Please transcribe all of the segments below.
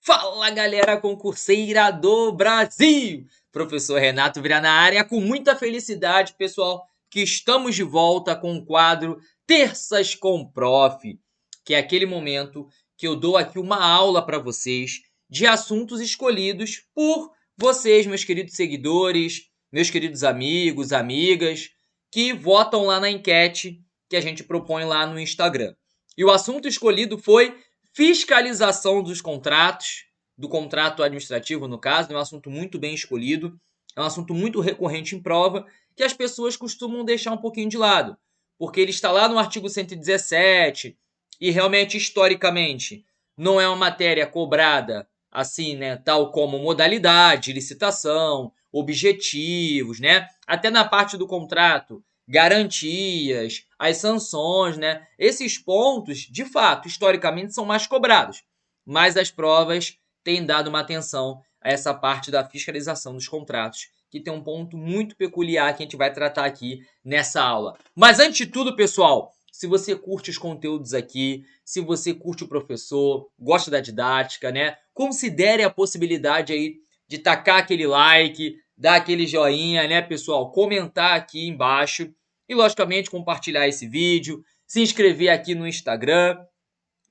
Fala, galera concurseira do Brasil! Professor Renato Vieira na área, com muita felicidade, pessoal, que estamos de volta com o quadro Terças com Prof, que é aquele momento que eu dou aqui uma aula para vocês de assuntos escolhidos por vocês, meus queridos seguidores, meus queridos amigos, amigas, que votam lá na enquete que a gente propõe lá no Instagram. E o assunto escolhido foi fiscalização dos contratos, do contrato administrativo, no caso, é um assunto muito bem escolhido, é um assunto muito recorrente em prova, que as pessoas costumam deixar um pouquinho de lado, porque ele está lá no artigo 117 e realmente, historicamente, não é uma matéria cobrada assim, né, tal como modalidade, licitação, objetivos, né? Até na parte do contrato, garantias, as sanções, né? Esses pontos, de fato, historicamente são mais cobrados, mas as provas têm dado uma atenção a essa parte da fiscalização dos contratos, que tem um ponto muito peculiar que a gente vai tratar aqui nessa aula. Mas antes de tudo, pessoal, se você curte os conteúdos aqui, se você curte o professor, gosta da didática, né? Considere a possibilidade aí de tacar aquele like, dar aquele joinha, né, pessoal? Comentar aqui embaixo e, logicamente, compartilhar esse vídeo, se inscrever aqui no Instagram,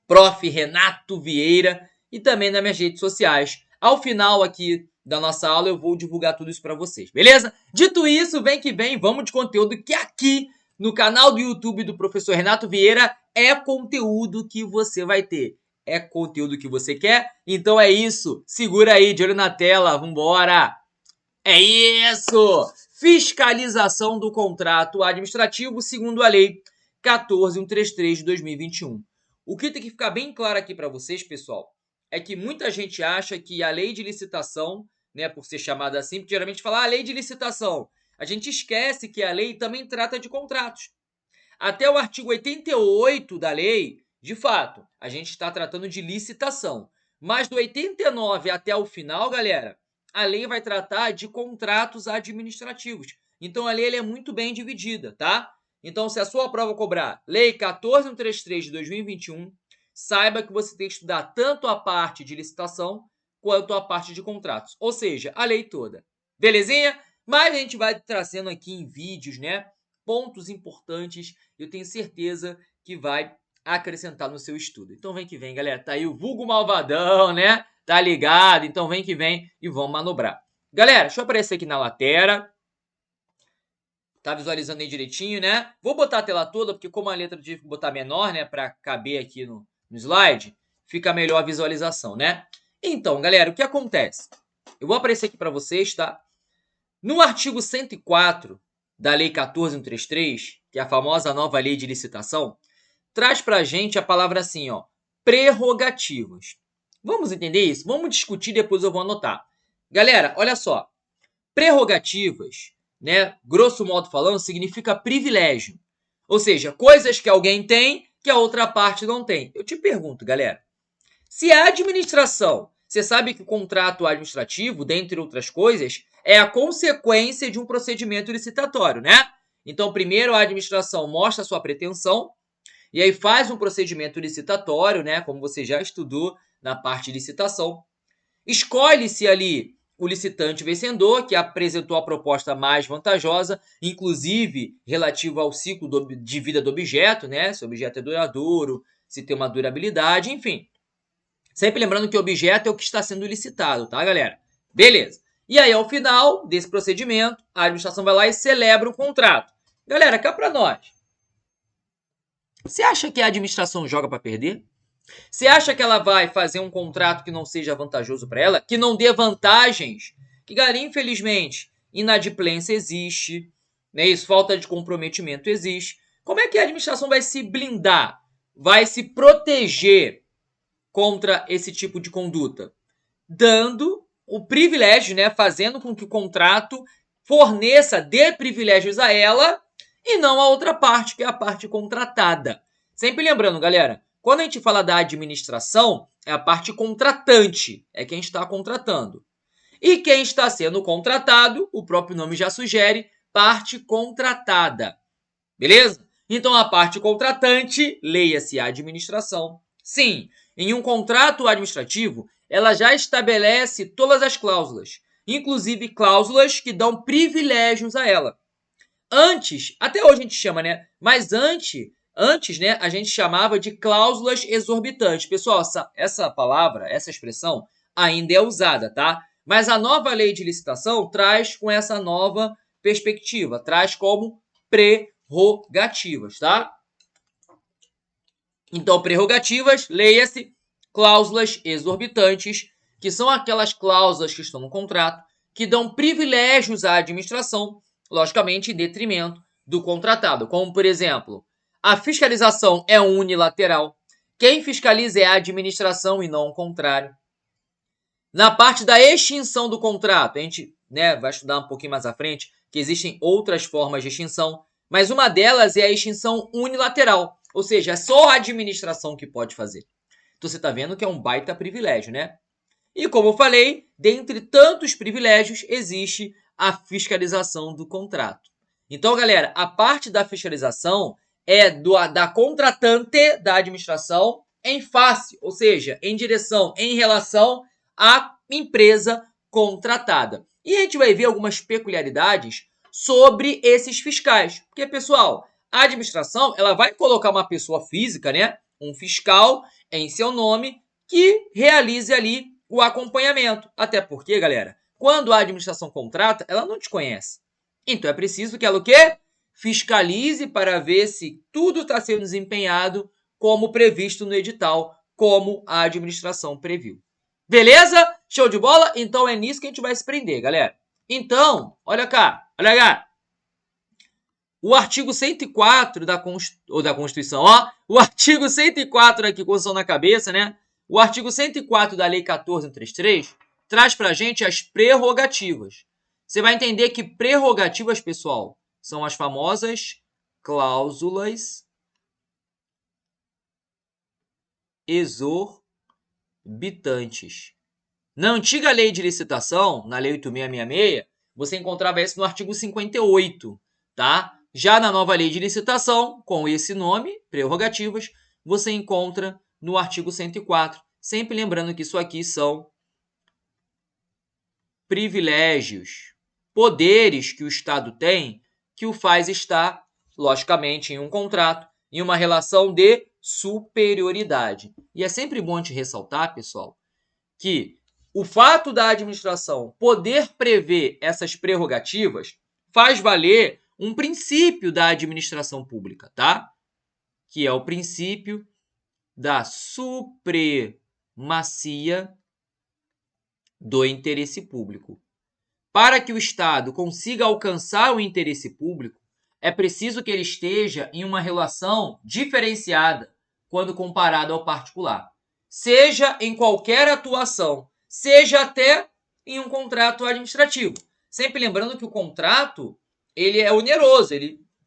Prof. Renato Vieira, e também nas minhas redes sociais. Ao final aqui da nossa aula eu vou divulgar tudo isso para vocês, beleza? Dito isso, vem que vem, vamos de conteúdo que aqui no canal do YouTube do professor Renato Vieira é conteúdo que você vai ter. É conteúdo que você quer? Então é isso. Segura aí, de olho na tela, vambora! É isso! Fiscalização do contrato administrativo segundo a Lei 14.133 de 2021. O que tem que ficar bem claro aqui para vocês, pessoal, é que muita gente acha que a lei de licitação, né, por ser chamada assim, porque geralmente fala lei de licitação. A gente esquece que a lei também trata de contratos. Até o artigo 88 da lei, de fato, a gente está tratando de licitação. Mas do 89 até o final, galera, a lei vai tratar de contratos administrativos. Então, a lei é muito bem dividida, tá? Então, se a sua prova cobrar Lei 14.133 de 2021, saiba que você tem que estudar tanto a parte de licitação quanto a parte de contratos. Ou seja, a lei toda. Belezinha? Mas a gente vai trazendo aqui em vídeos, né? Pontos importantes, eu tenho certeza que vai acrescentar no seu estudo. Então vem que vem, galera. Tá aí o vulgo malvadão, né? Tá ligado? Então vem que vem e vamos manobrar. Galera, deixa eu aparecer aqui na lateral. Tá visualizando aí direitinho, né? Vou botar a tela toda, porque como a letra eu tive que botar menor, né? Pra caber aqui no slide, fica melhor a visualização, né? Então, galera, o que acontece? Eu vou aparecer aqui para vocês, tá? No artigo 104 da Lei 14.133, que é a famosa nova lei de licitação, traz pra gente a palavra assim, ó, prerrogativas. Vamos entender isso? Vamos discutir, depois eu vou anotar. Galera, olha só. Prerrogativas, né, grosso modo falando, significa privilégio. Ou seja, coisas que alguém tem que a outra parte não tem. Eu te pergunto, galera, se a administração, você sabe que o contrato administrativo, dentre outras coisas, é a consequência de um procedimento licitatório, né? Então, primeiro a administração mostra a sua pretensão e aí faz um procedimento licitatório, né? Como você já estudou na parte de licitação. Escolhe-se ali o licitante vencedor, que apresentou a proposta mais vantajosa, inclusive relativo ao ciclo de vida do objeto, né? Se o objeto é duradouro, se tem uma durabilidade, enfim. Sempre lembrando que o objeto é o que está sendo licitado, tá, galera? Beleza. E aí, ao final desse procedimento, a administração vai lá e celebra o contrato. Galera, cá pra nós. Você acha que a administração joga para perder? Você acha que ela vai fazer um contrato que não seja vantajoso para ela? Que não dê vantagens? Que, galera, infelizmente, inadimplência existe, né? Isso, falta de comprometimento existe. Como é que a administração vai se blindar? Vai se proteger contra esse tipo de conduta? Dando o privilégio, né? Fazendo com que o contrato forneça, dê privilégios a ela e não a outra parte, que é a parte contratada. Sempre lembrando, galera, quando a gente fala da administração, é a parte contratante, é quem está contratando. E quem está sendo contratado, o próprio nome já sugere, parte contratada. Beleza? Então, a parte contratante, leia-se a administração. Sim, em um contrato administrativo, ela já estabelece todas as cláusulas, inclusive cláusulas que dão privilégios a ela. Antes, até hoje a gente chama, né? Mas antes, né, a gente chamava de cláusulas exorbitantes. Pessoal, essa palavra, essa expressão ainda é usada, tá? Mas a nova lei de licitação traz com essa nova perspectiva, traz como prerrogativas, tá? Então, prerrogativas, leia-se, cláusulas exorbitantes, que são aquelas cláusulas que estão no contrato, que dão privilégios à administração, logicamente em detrimento do contratado. Como, por exemplo, a fiscalização é unilateral. Quem fiscaliza é a administração e não o contrário. Na parte da extinção do contrato, a gente, né, vai estudar um pouquinho mais à frente que existem outras formas de extinção, mas uma delas é a extinção unilateral, ou seja, é só a administração que pode fazer. Então você está vendo que é um baita privilégio, né? E como eu falei, dentre tantos privilégios, existe a fiscalização do contrato. Então, galera, a parte da fiscalização é da contratante da administração em face, ou seja, em direção, em relação à empresa contratada. E a gente vai ver algumas peculiaridades sobre esses fiscais. Porque, pessoal, a administração ela vai colocar uma pessoa física, né, um fiscal, em seu nome, que realize ali o acompanhamento. Até porque, galera, quando a administração contrata, ela não te conhece. Então é preciso que ela o quê? Fiscalize para ver se tudo está sendo desempenhado como previsto no edital, como a administração previu. Beleza? Show de bola? Então é nisso que a gente vai se prender, galera. Então, olha cá. O artigo 104 da Constituição, ó. O artigo 104 aqui, Constituição na cabeça, né? O artigo 104 da Lei 14.133 traz pra gente as prerrogativas. Você vai entender que prerrogativas, pessoal, são as famosas cláusulas exorbitantes. Na antiga lei de licitação, na Lei 8.666, você encontrava isso no artigo 58, tá? Já na nova lei de licitação, com esse nome, prerrogativas, você encontra no artigo 104. Sempre lembrando que isso aqui são privilégios, poderes que o Estado tem, que o faz estar, logicamente, em um contrato, em uma relação de superioridade. E é sempre bom te ressaltar, pessoal, que o fato da administração poder prever essas prerrogativas faz valer um princípio da administração pública, tá? Que é o princípio da supremacia do interesse público. Para que o Estado consiga alcançar o interesse público, é preciso que ele esteja em uma relação diferenciada quando comparado ao particular. Seja em qualquer atuação, seja até em um contrato administrativo. Sempre lembrando que o contrato, ele é oneroso,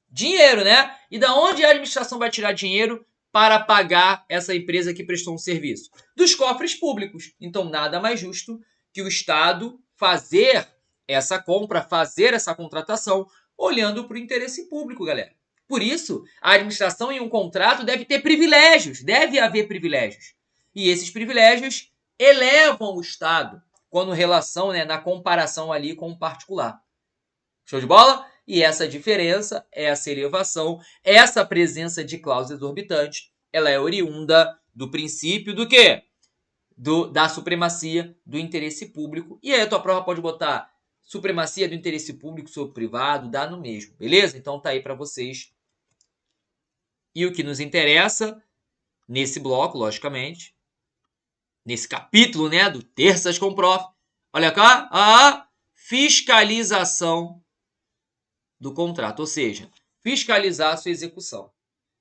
dinheiro, né? E da onde a administração vai tirar dinheiro para pagar essa empresa que prestou um serviço? Dos cofres públicos. Então, nada mais justo que o Estado fazer essa compra, fazer essa contratação, olhando para o interesse público, galera. Por isso, a administração em um contrato deve ter privilégios, deve haver privilégios. E esses privilégios elevam o Estado quando relação, né, na comparação ali com o particular. Show de bola? E essa diferença, essa elevação, essa presença de cláusulas exorbitantes, ela é oriunda do princípio do quê? Da supremacia do interesse público. E aí a tua prova pode botar supremacia do interesse público sobre o privado, dá no mesmo, beleza? Então tá aí para vocês. E o que nos interessa nesse bloco, logicamente, nesse capítulo, né, do Terças com Prof. Olha cá, a fiscalização do contrato, ou seja, fiscalizar a sua execução.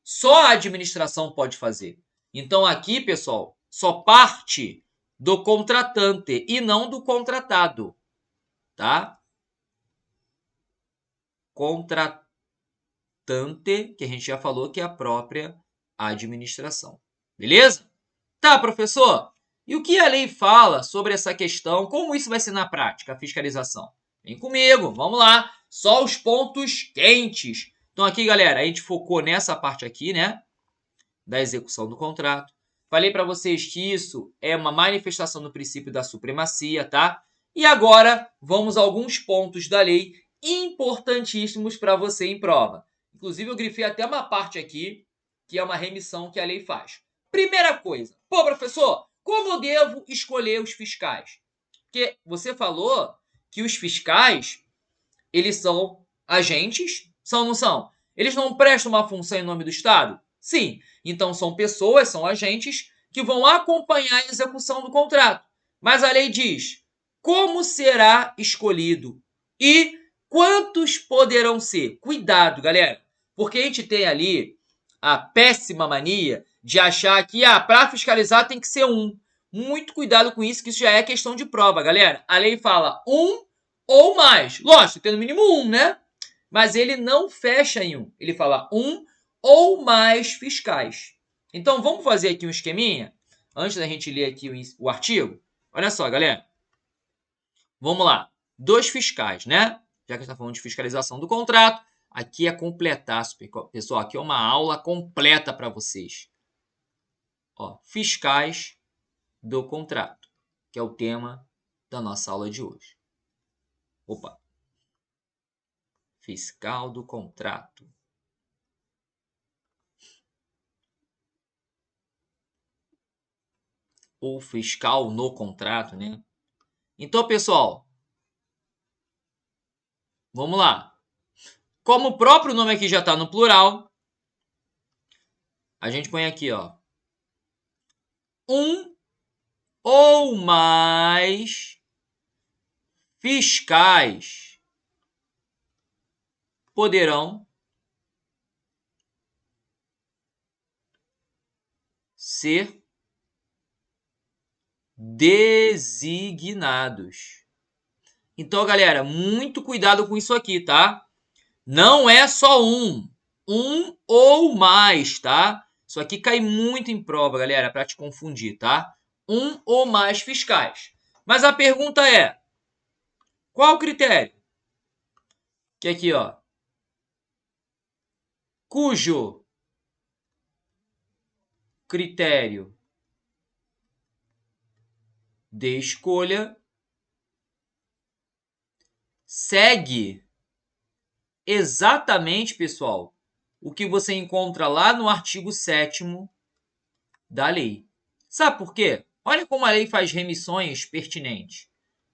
Só a administração pode fazer. Então aqui, pessoal, só parte do contratante e não do contratado, tá? Contratante, que a gente já falou que é a própria administração. Beleza? Tá, professor? E o que a lei fala sobre essa questão? Como isso vai ser na prática, a fiscalização? Vem comigo, vamos lá. Só os pontos quentes. Então aqui, galera, a gente focou nessa parte aqui, né? Da execução do contrato. Falei para vocês que isso é uma manifestação do princípio da supremacia, tá? E agora vamos a alguns pontos da lei importantíssimos para você em prova. Inclusive eu grifei até uma parte aqui, que é uma remissão que a lei faz. Primeira coisa, pô, professor, como eu devo escolher os fiscais? Porque você falou que os fiscais, eles são agentes, são ou não são? Eles não prestam uma função em nome do Estado? Sim. Então são pessoas, são agentes que vão acompanhar a execução do contrato. Mas a lei diz como será escolhido e quantos poderão ser. Cuidado, galera, porque a gente tem ali a péssima mania de achar que para fiscalizar tem que ser um. Muito cuidado com isso, que isso já é questão de prova, galera. A lei fala um ou mais. Lógico, tem no mínimo um, né? Mas ele não fecha em um. Ele fala um ou mais fiscais. Então, vamos fazer aqui um esqueminha, antes da gente ler aqui o artigo. Olha só, galera. Vamos lá. 2 fiscais, né? Já que a gente está falando de fiscalização do contrato, aqui é completar, pessoal. Aqui é uma aula completa para vocês. Ó, fiscais do contrato, que é o tema da nossa aula de hoje. Opa. Fiscal do contrato. Ou fiscal no contrato, né? Então, pessoal, vamos lá. Como o próprio nome aqui já está no plural, a gente põe aqui, ó, um ou mais fiscais poderão ser designados. Então, galera, muito cuidado com isso aqui, tá? Não é só um ou mais, tá? Isso aqui cai muito em prova, galera, para te confundir, tá? Um ou mais fiscais. Mas a pergunta é, qual o critério? Que aqui, ó, cujo critério de escolha segue exatamente, pessoal, o que você encontra lá no artigo 7º da lei. Sabe por quê? Olha como a lei faz remissões pertinentes.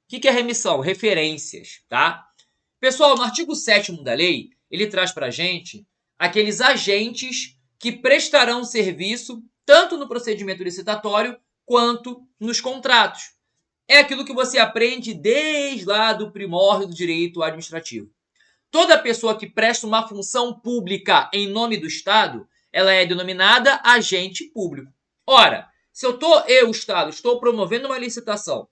O que é remissão? Referências, tá? Pessoal, no artigo 7º da lei, ele traz para a gente aqueles agentes que prestarão serviço tanto no procedimento licitatório quanto nos contratos. É aquilo que você aprende desde lá do primórdio do direito administrativo. Toda pessoa que presta uma função pública em nome do Estado, ela é denominada agente público. Ora, se eu, Estado, estou promovendo uma licitação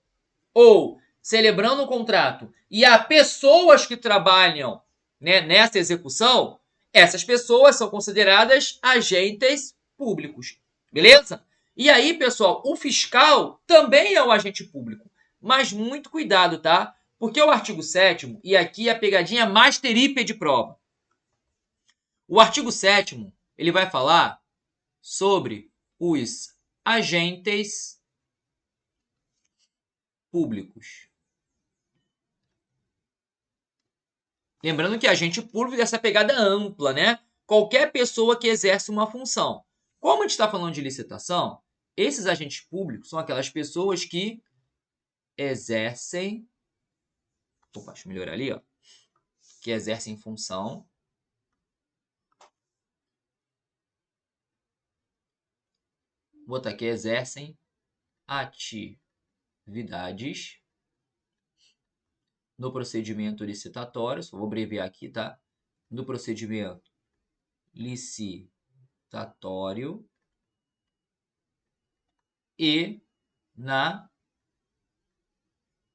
ou celebrando um contrato e há pessoas que trabalham, né, nessa execução, essas pessoas são consideradas agentes públicos. Beleza? E aí, pessoal, o fiscal também é um agente público. Mas muito cuidado, tá? Porque o artigo 7º, e aqui a pegadinha masterípede de prova. O artigo 7º, ele vai falar sobre os agentes públicos. Lembrando que agente público é essa pegada ampla, né? Qualquer pessoa que exerce uma função. Como a gente está falando de licitação, esses agentes públicos são aquelas pessoas que exercem... Opa, deixa eu melhorar ali, ó. Que exercem função. Vou botar aqui, exercem atividades no procedimento licitatório, só vou abreviar aqui, tá? No procedimento licitatório e na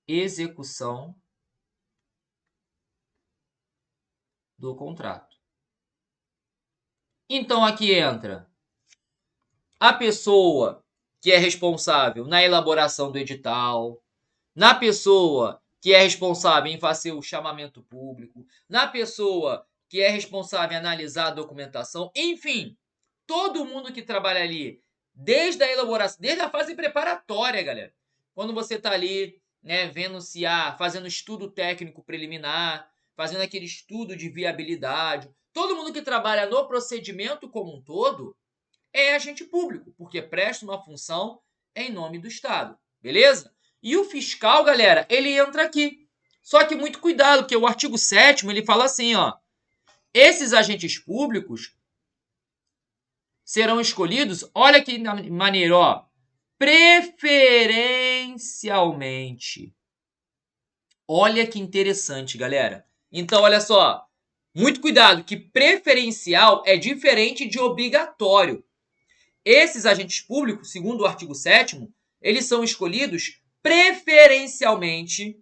execução do contrato. Então aqui entra a pessoa que é responsável na elaboração do edital, na pessoa que é responsável em fazer o chamamento público, na pessoa que é responsável em analisar a documentação, enfim, todo mundo que trabalha ali desde a elaboração, desde a fase preparatória, galera. Quando você está ali, né, vendo se há, fazendo estudo técnico preliminar, fazendo aquele estudo de viabilidade. Todo mundo que trabalha no procedimento como um todo é agente público, porque presta uma função em nome do Estado, beleza? E o fiscal, galera, ele entra aqui. Só que muito cuidado, porque o artigo 7º, ele fala assim, ó, esses agentes públicos serão escolhidos, olha que maneiro, ó, preferencialmente. Olha que interessante, galera. Então, olha só, muito cuidado, que preferencial é diferente de obrigatório. Esses agentes públicos, segundo o artigo 7º, eles são escolhidos preferencialmente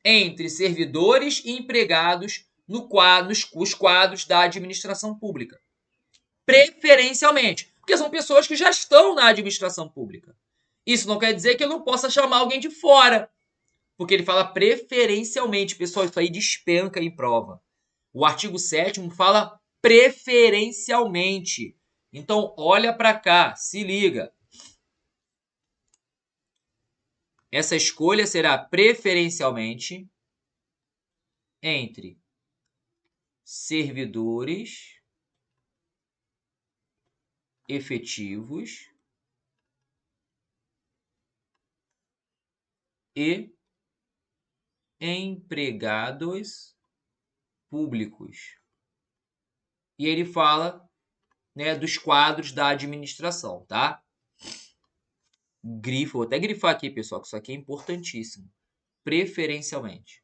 entre servidores e empregados nos quadros da administração pública. Preferencialmente, porque são pessoas que já estão na administração pública. Isso não quer dizer que eu não possa chamar alguém de fora, porque ele fala preferencialmente. Pessoal, isso aí despenca em prova. O artigo 7º fala preferencialmente. Então, olha para cá, se liga. Essa escolha será preferencialmente entre servidores efetivos e empregados públicos. E ele fala, né, dos quadros da administração, tá? Vou até grifar aqui, pessoal, que isso aqui é importantíssimo. Preferencialmente.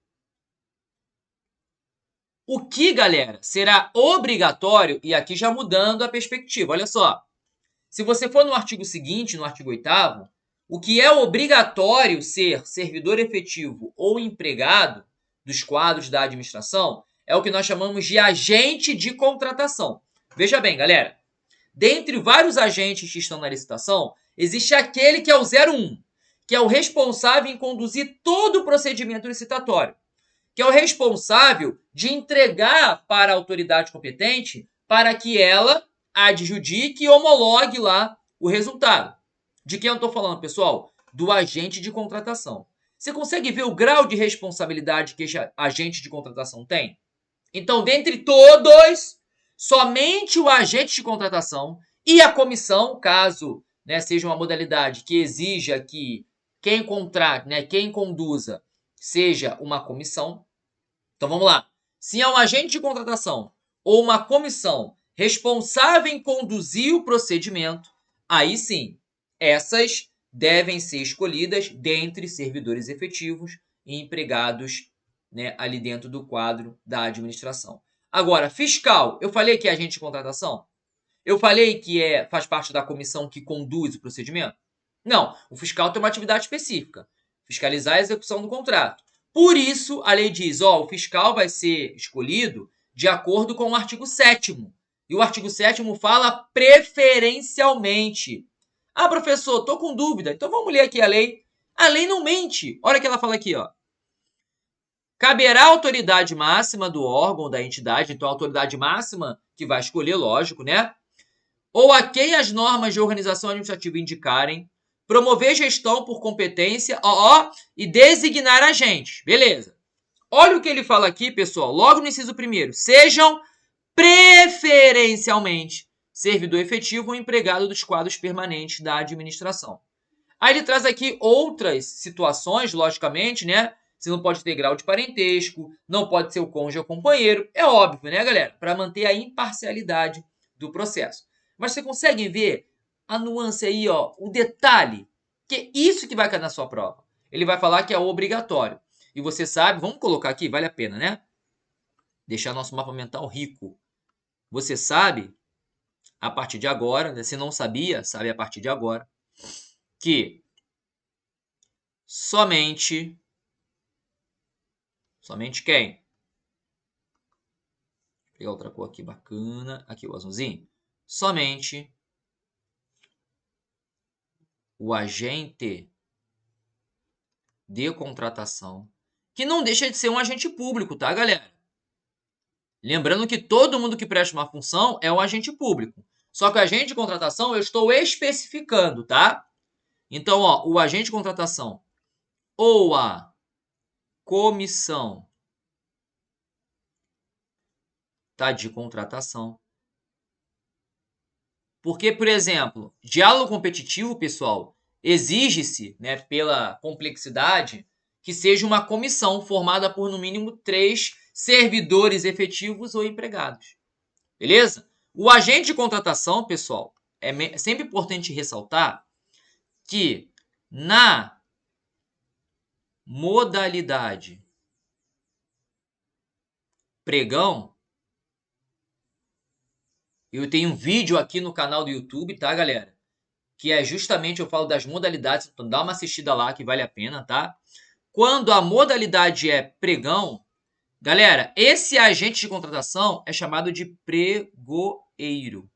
O que, galera, será obrigatório, e aqui já mudando a perspectiva, olha só. Se você for no artigo seguinte, no artigo 8º, o que é obrigatório ser servidor efetivo ou empregado dos quadros da administração é o que nós chamamos de agente de contratação. Veja bem, galera, dentre vários agentes que estão na licitação, existe aquele que é o 01, que é o responsável em conduzir todo o procedimento licitatório, que é o responsável de entregar para a autoridade competente para que ela adjudique e homologue lá o resultado. De quem eu estou falando, pessoal? Do agente de contratação. Você consegue ver o grau de responsabilidade que esse agente de contratação tem? Então, dentre todos, somente o agente de contratação e a comissão, caso, né, seja uma modalidade que exija que quem contrate, né, quem conduza, seja uma comissão. Então, vamos lá. Se é um agente de contratação ou uma comissão responsável em conduzir o procedimento, aí sim, essas devem ser escolhidas dentre servidores efetivos e empregados, né, ali dentro do quadro da administração. Agora, fiscal, eu falei que é agente de contratação? Eu falei que faz parte da comissão que conduz o procedimento? Não, o fiscal tem uma atividade específica, fiscalizar a execução do contrato. Por isso, a lei diz, o fiscal vai ser escolhido de acordo com o artigo 7º. E o artigo 7º fala preferencialmente. Ah, professor, estou com dúvida. Então vamos ler aqui a lei. A lei não mente. Olha o que ela fala aqui, ó. Caberá à autoridade máxima do órgão, da entidade, então a autoridade máxima que vai escolher, lógico, né? Ou a quem as normas de organização administrativa indicarem, promover gestão por competência, e designar agentes. Beleza. Olha o que ele fala aqui, pessoal, logo no inciso 1º. Sejam preferencialmente servidor efetivo ou empregado dos quadros permanentes da administração. Aí ele traz aqui outras situações, logicamente, né? Você não pode ter grau de parentesco, não pode ser o cônjuge ou companheiro. É óbvio, né, galera? Para manter a imparcialidade do processo. Mas você consegue ver a nuance aí, ó, o detalhe, que é isso que vai cair na sua prova. Ele vai falar que é obrigatório. E você sabe, vamos colocar aqui, vale a pena, né? Deixar nosso mapa mental rico. Você sabe, a partir de agora, né, se não sabia, sabe a partir de agora, que somente quem? Vou pegar outra cor aqui bacana. Aqui o azulzinho. Somente o agente de contratação, que não deixa de ser um agente público, tá, galera? Lembrando que todo mundo que presta uma função é um agente público. Só que o agente de contratação eu estou especificando, tá? Então, ó, o agente de contratação ou a comissão, tá, de contratação. Porque, por exemplo, diálogo competitivo, pessoal, exige-se, né, pela complexidade, que seja uma comissão formada por no mínimo 3 servidores efetivos ou empregados. Beleza? O agente de contratação, pessoal, é sempre importante ressaltar que na modalidade pregão, eu tenho um vídeo aqui no canal do YouTube, tá, galera? Que é justamente, eu falo das modalidades, então dá uma assistida lá que vale a pena, tá? Quando a modalidade é pregão, galera, esse agente de contratação é chamado de pregoeiro.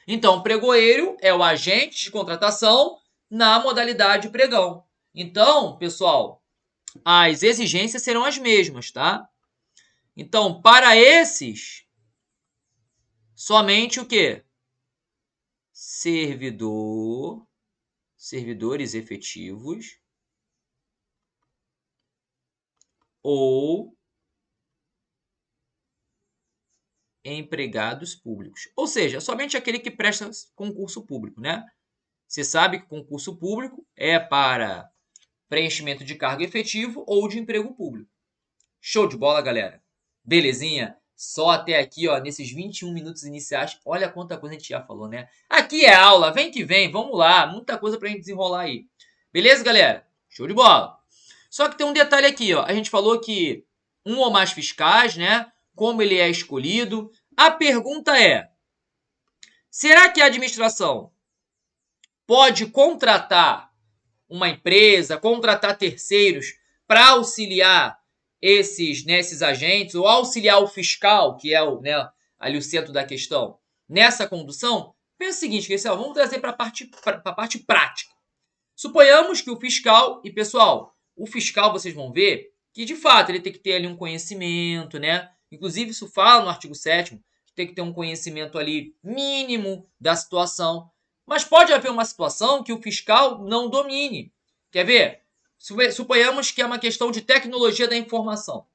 Então, pregoeiro é o agente de contratação na modalidade pregão. Então, pessoal, as exigências serão as mesmas, tá? Então, para esses, somente o quê? Servidores efetivos ou empregados públicos. Ou seja, somente aquele que presta concurso público, né? Você sabe que concurso público é para preenchimento de cargo efetivo ou de emprego público. Show de bola, galera? Belezinha? Só até aqui, ó, nesses 21 minutos iniciais, olha quanta coisa a gente já falou, né? Aqui é aula, vem que vem, vamos lá, muita coisa pra gente desenrolar aí. Beleza, galera? Show de bola! Só que tem um detalhe aqui, ó, a gente falou que um ou mais fiscais, né? Como ele é escolhido. A pergunta é, será que a administração pode contratar uma empresa, contratar terceiros para auxiliar esses agentes, ou auxiliar o fiscal, que é ali o centro da questão, nessa condução? Pensa o seguinte, pessoal, vamos trazer para a parte prática. Suponhamos que o fiscal, e pessoal, o fiscal, vocês vão ver, que de fato ele tem que ter ali um conhecimento, né? Inclusive isso fala no artigo 7º, que tem que ter um conhecimento ali mínimo da situação. Mas pode haver uma situação que o fiscal não domine. Quer ver? Suponhamos que é uma questão de tecnologia da informação,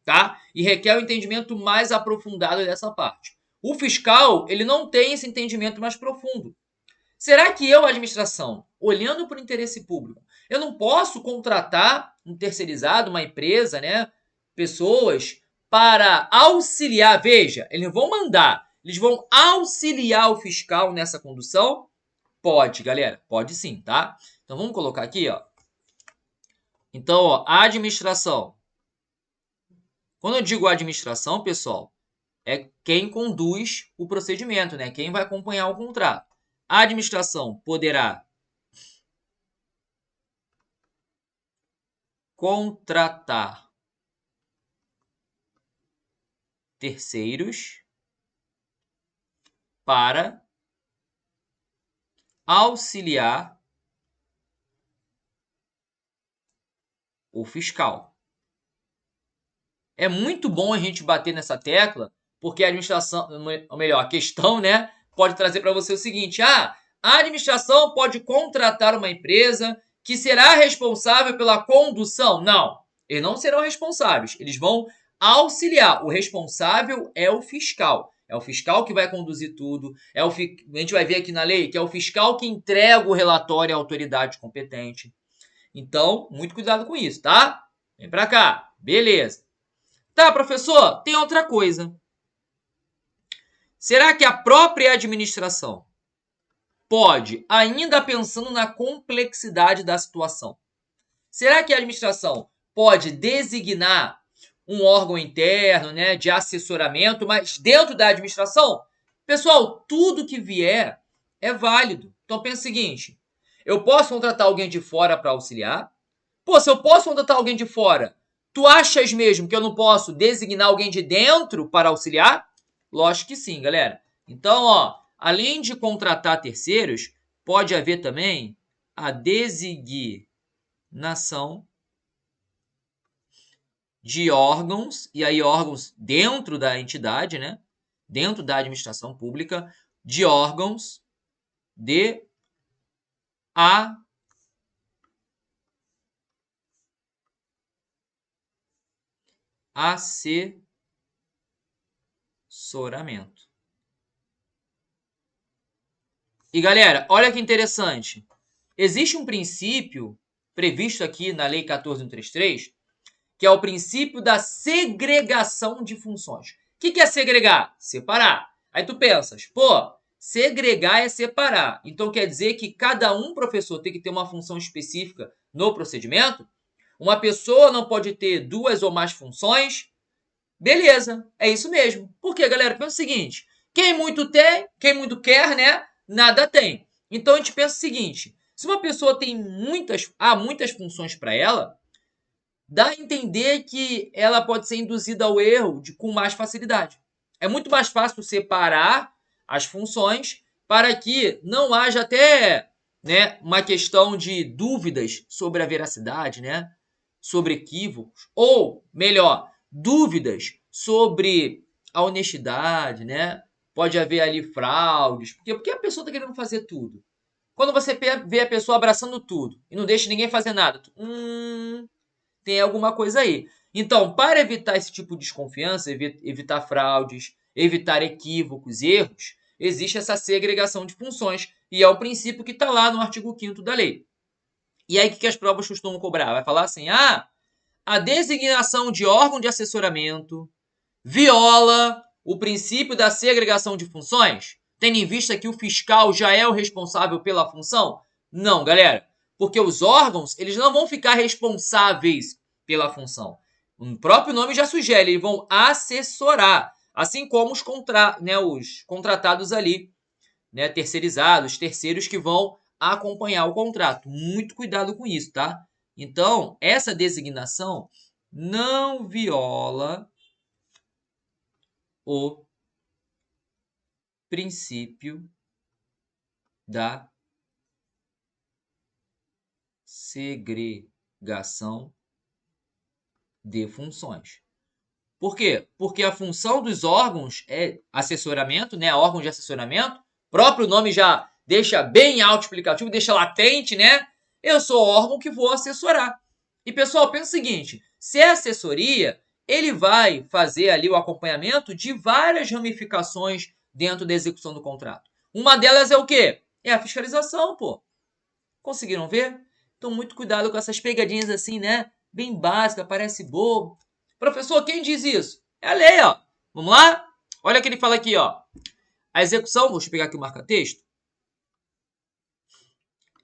tá? E requer um entendimento mais aprofundado dessa parte. O fiscal, ele não tem esse entendimento mais profundo. Será que eu, administração, olhando para o interesse público, eu não posso contratar um terceirizado, uma empresa, né? Pessoas para auxiliar, veja, eles vão mandar, eles vão auxiliar o fiscal nessa condução? Pode, galera, pode sim, tá? Então vamos colocar aqui, ó. Então, ó, a administração. Quando eu digo administração, pessoal, é quem conduz o procedimento, né? Quem vai acompanhar o contrato. A administração poderá contratar terceiros para auxiliar o fiscal. É muito bom a gente bater nessa tecla, porque a administração, ou melhor, a questão, né, pode trazer para você o seguinte: a administração pode contratar uma empresa que será responsável pela condução. Não, eles não serão responsáveis, eles vão auxiliar. O responsável é o fiscal. É o fiscal que vai conduzir tudo. A gente vai ver aqui na lei que é o fiscal que entrega o relatório à autoridade competente. Então, muito cuidado com isso, tá? Vem para cá. Beleza. Tá, professor, tem outra coisa. Será que a própria administração pode, ainda pensando na complexidade da situação, será que a administração pode designar um órgão interno, né, de assessoramento, mas dentro da administração? Pessoal, tudo que vier é válido. Então pensa o seguinte, eu posso contratar alguém de fora para auxiliar? Pô, se eu posso contratar alguém de fora, tu achas mesmo que eu não posso designar alguém de dentro para auxiliar? Lógico que sim, galera. Então, ó, além de contratar terceiros, pode haver também a designação de órgãos, e aí órgãos dentro da entidade, né? Dentro da administração pública, de órgãos de assessoramento. E galera, olha que interessante. Existe um princípio previsto aqui na Lei 14.133, que é o princípio da segregação de funções. O que é segregar? Separar. Aí tu pensas, pô, segregar é separar. Então quer dizer que cada professor tem que ter uma função específica no procedimento? Uma pessoa não pode ter 2 ou mais funções? Beleza, é isso mesmo. Porque, galera, pensa o seguinte, quem muito tem, quem muito quer, né, nada tem. Então a gente pensa o seguinte, se uma pessoa tem muitas funções para ela, dá a entender que ela pode ser induzida ao erro com mais facilidade. É muito mais fácil separar as funções para que não haja até, né, uma questão de dúvidas sobre a veracidade, né, sobre equívocos, ou, melhor, dúvidas sobre a honestidade, né? Pode haver ali fraudes. Porque a pessoa está querendo fazer tudo. Quando você vê a pessoa abraçando tudo e não deixa ninguém fazer nada, tem alguma coisa aí. Então, para evitar esse tipo de desconfiança, evitar fraudes, evitar equívocos, erros, existe essa segregação de funções. E é um princípio que está lá no artigo 5º da lei. E aí, o que as provas costumam cobrar? Vai falar assim, a designação de órgão de assessoramento viola o princípio da segregação de funções, tendo em vista que o fiscal já é o responsável pela função? Não, galera. Porque os órgãos, eles não vão ficar responsáveis pela função. O próprio nome já sugere, eles vão assessorar. Assim como os contratados ali, né, terceirizados, terceiros que vão acompanhar o contrato. Muito cuidado com isso, tá? Então, essa designação não viola o princípio da segregação de funções. Por quê? Porque a função dos órgãos é assessoramento, né? Órgão de assessoramento. O próprio nome já deixa bem autoexplicativo, deixa latente, né? Eu sou órgão que vou assessorar. E, pessoal, pensa o seguinte, se é assessoria, ele vai fazer ali o acompanhamento de várias ramificações dentro da execução do contrato. Uma delas é o quê? É a fiscalização, pô. Conseguiram ver? Então, muito cuidado com essas pegadinhas assim, né? Bem básica, parece bobo. Professor, quem diz isso? É a lei, ó. Vamos lá? Olha o que ele fala aqui, ó. A execução, deixa eu pegar aqui o marca-texto.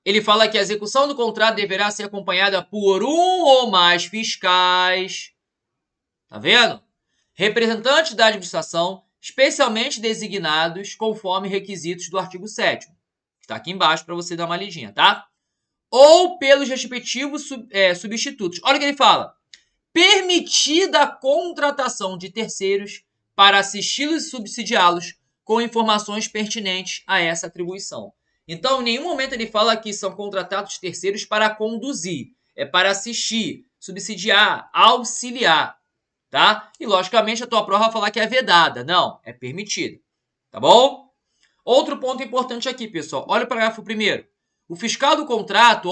Ele fala que a execução do contrato deverá ser acompanhada por um ou mais fiscais. Tá vendo? Representantes da administração, especialmente designados conforme requisitos do artigo 7º. Está aqui embaixo para você dar uma lidinha, tá? Ou pelos respectivos substitutos. Olha o que ele fala. Permitida a contratação de terceiros para assisti-los e subsidiá-los com informações pertinentes a essa atribuição. Então, em nenhum momento ele fala que são contratados terceiros para conduzir. É para assistir, subsidiar, auxiliar. Tá? E, logicamente, a tua prova vai falar que é vedada. Não, é permitida. Tá bom? Outro ponto importante aqui, pessoal. Olha o parágrafo 1º. O fiscal do contrato,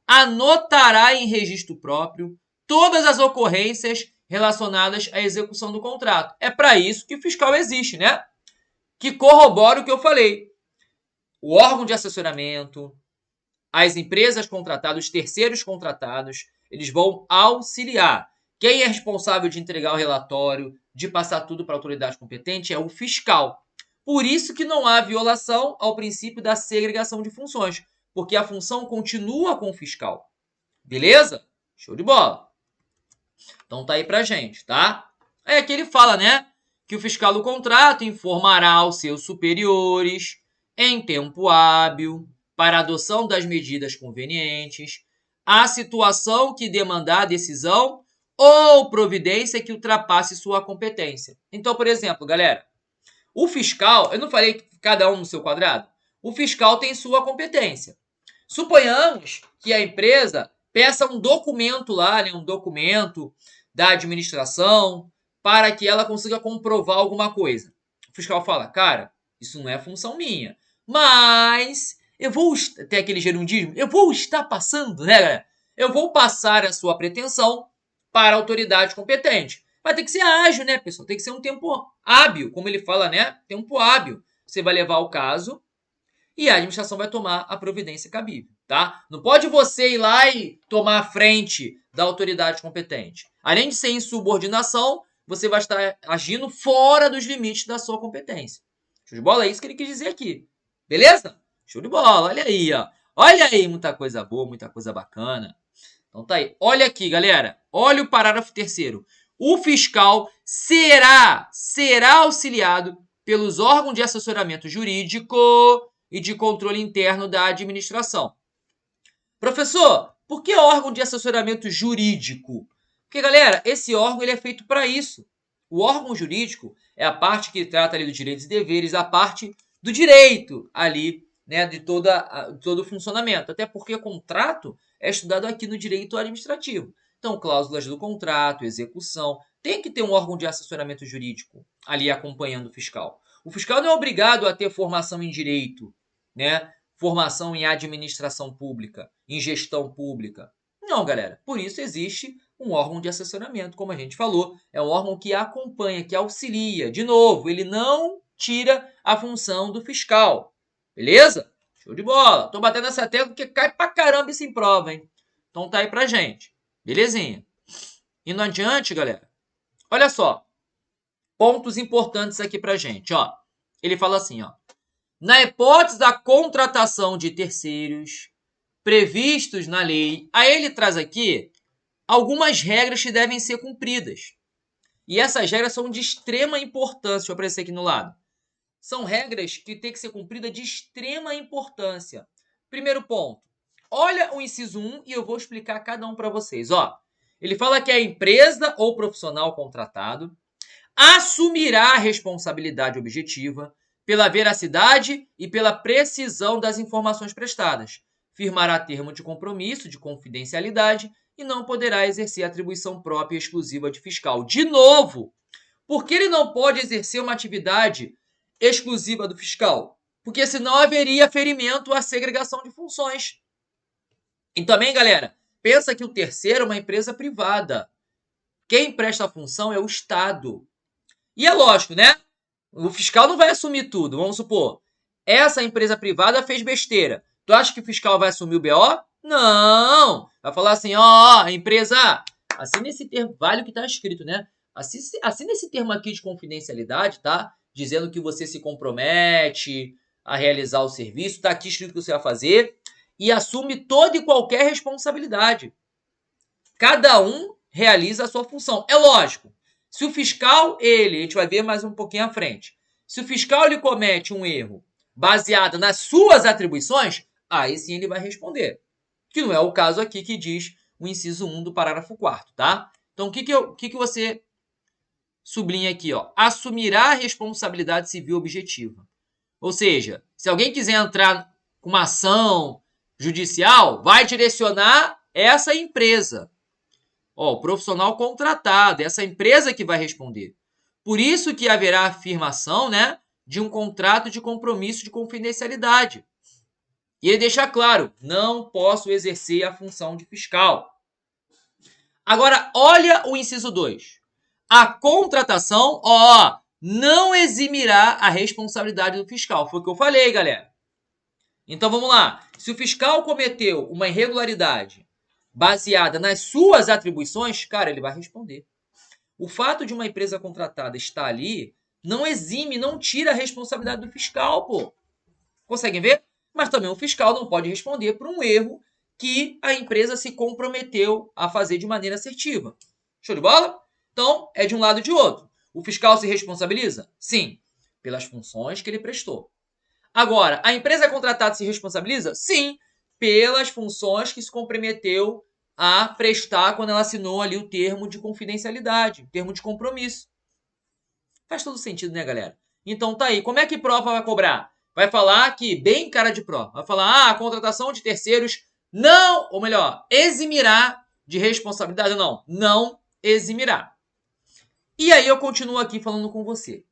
anotará em registro próprio todas as ocorrências relacionadas à execução do contrato. É para isso que o fiscal existe, né? Que corrobora o que eu falei. O órgão de assessoramento, as empresas contratadas, os terceiros contratados, eles vão auxiliar. Quem é responsável de entregar o relatório, de passar tudo para a autoridade competente é o fiscal. Por isso que não há violação ao princípio da segregação de funções, porque a função continua com o fiscal. Beleza? Show de bola. Então tá aí pra gente, tá? É que ele fala, né? Que o fiscal do contrato informará aos seus superiores em tempo hábil para a adoção das medidas convenientes, a situação que demandar a decisão ou providência que ultrapasse sua competência. Então, por exemplo, galera, o fiscal, eu não falei que cada um no seu quadrado? O fiscal tem sua competência. Suponhamos que a empresa peça um documento lá, né, um documento da administração, para que ela consiga comprovar alguma coisa. O fiscal fala, cara, Isso não é função minha. Mas eu vou ter aquele gerundismo, eu vou estar passando, né, galera? Eu vou passar a sua pretensão para a autoridade competente. Vai ter que ser ágil, né, pessoal? Tem que ser um tempo hábil, como ele fala, né? Tempo hábil. Você vai levar o caso e a administração vai tomar a providência cabível, tá? Não pode você ir lá e tomar a frente da autoridade competente. Além de ser insubordinação, você vai estar agindo fora dos limites da sua competência. Show de bola? É isso que ele quis dizer aqui. Beleza? Show de bola. Olha aí, ó. Olha aí, muita coisa boa, muita coisa bacana. Então tá aí. Olha aqui, galera. Olha o parágrafo 3º. O fiscal será auxiliado pelos órgãos de assessoramento jurídico e de controle interno da administração. Professor, por que órgão de assessoramento jurídico? Porque, galera, esse órgão ele é feito para isso. O órgão jurídico é a parte que trata ali dos direitos e deveres, a parte do direito ali, né, de todo o funcionamento. Até porque contrato é estudado aqui no direito administrativo. Então, cláusulas do contrato, execução, tem que ter um órgão de assessoramento jurídico ali acompanhando o fiscal. O fiscal não é obrigado a ter formação em direito, né? Formação em administração pública, em gestão pública. Não, galera. Por isso existe um órgão de assessoramento, como a gente falou. É um órgão que acompanha, que auxilia. De novo, ele não tira a função do fiscal. Beleza? Show de bola. Tô batendo essa tecla porque cai pra caramba isso em prova, hein? Então tá aí pra gente. Belezinha. Indo adiante, galera. Olha só. Pontos importantes aqui pra gente, ó. Ele fala assim, ó. Na hipótese da contratação de terceiros previstos na lei, aí ele traz aqui algumas regras que devem ser cumpridas. E essas regras são de extrema importância. Deixa eu aparecer aqui no lado. São regras que têm que ser cumpridas de extrema importância. Primeiro ponto. Olha o inciso 1 e eu vou explicar cada um para vocês. Ó, ele fala que a empresa ou profissional contratado assumirá a responsabilidade objetiva pela veracidade e pela precisão das informações prestadas. Firmará termo de compromisso de confidencialidade e não poderá exercer atribuição própria e exclusiva de fiscal. De novo, por que ele não pode exercer uma atividade exclusiva do fiscal? Porque senão haveria ferimento à segregação de funções. E também, galera, pensa que o terceiro é uma empresa privada. Quem presta a função é o Estado. E é lógico, né? O fiscal não vai assumir tudo. Vamos supor, essa empresa privada fez besteira. Tu acha que o fiscal vai assumir o BO? Não! Vai falar assim, ó, empresa, assina esse termo, vale o que está escrito, né? Assina esse termo aqui de confidencialidade, tá? Dizendo que você se compromete a realizar o serviço, tá aqui escrito o que você vai fazer, e assume toda e qualquer responsabilidade. Cada um realiza a sua função. É lógico, se o fiscal, a gente vai ver mais um pouquinho à frente, se o fiscal ele comete um erro baseado nas suas atribuições, aí sim ele vai responder. Que não é o caso aqui que diz o inciso 1 do parágrafo 4º, tá? Então, o que você sublinha aqui, ó? Assumirá a responsabilidade civil objetiva. Ou seja, se alguém quiser entrar com uma ação judicial, vai direcionar essa empresa. Ó, o profissional contratado, essa empresa que vai responder. Por isso que haverá afirmação, né, de um contrato de compromisso de confidencialidade. E ele deixa claro, não posso exercer a função de fiscal. Agora, olha o inciso 2. A contratação, ó, não eximirá a responsabilidade do fiscal. Foi o que eu falei, galera. Então, vamos lá. Se o fiscal cometeu uma irregularidade baseada nas suas atribuições, cara, ele vai responder. O fato de uma empresa contratada estar ali não exime, não tira a responsabilidade do fiscal, pô. Conseguem ver? Mas também o fiscal não pode responder por um erro que a empresa se comprometeu a fazer de maneira assertiva. Show de bola? Então, é de um lado e de outro. O fiscal se responsabiliza? Sim, pelas funções que ele prestou. Agora, a empresa contratada se responsabiliza? Sim, pelas funções que se comprometeu a prestar quando ela assinou ali o termo de confidencialidade, o termo de compromisso. Faz todo sentido, né, galera? Então tá aí. Como é que prova vai cobrar? Vai falar que, bem cara de prova, vai falar, a contratação de terceiros não, ou melhor, eximirá de responsabilidade. Não eximirá. E aí eu continuo aqui falando com você.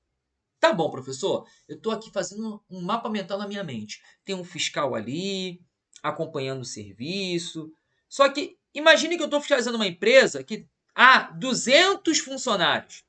Tá bom, professor, eu estou aqui fazendo um mapa mental na minha mente. Tem um fiscal ali, acompanhando o serviço. Só que imagine que eu estou fiscalizando uma empresa que há 200 funcionários.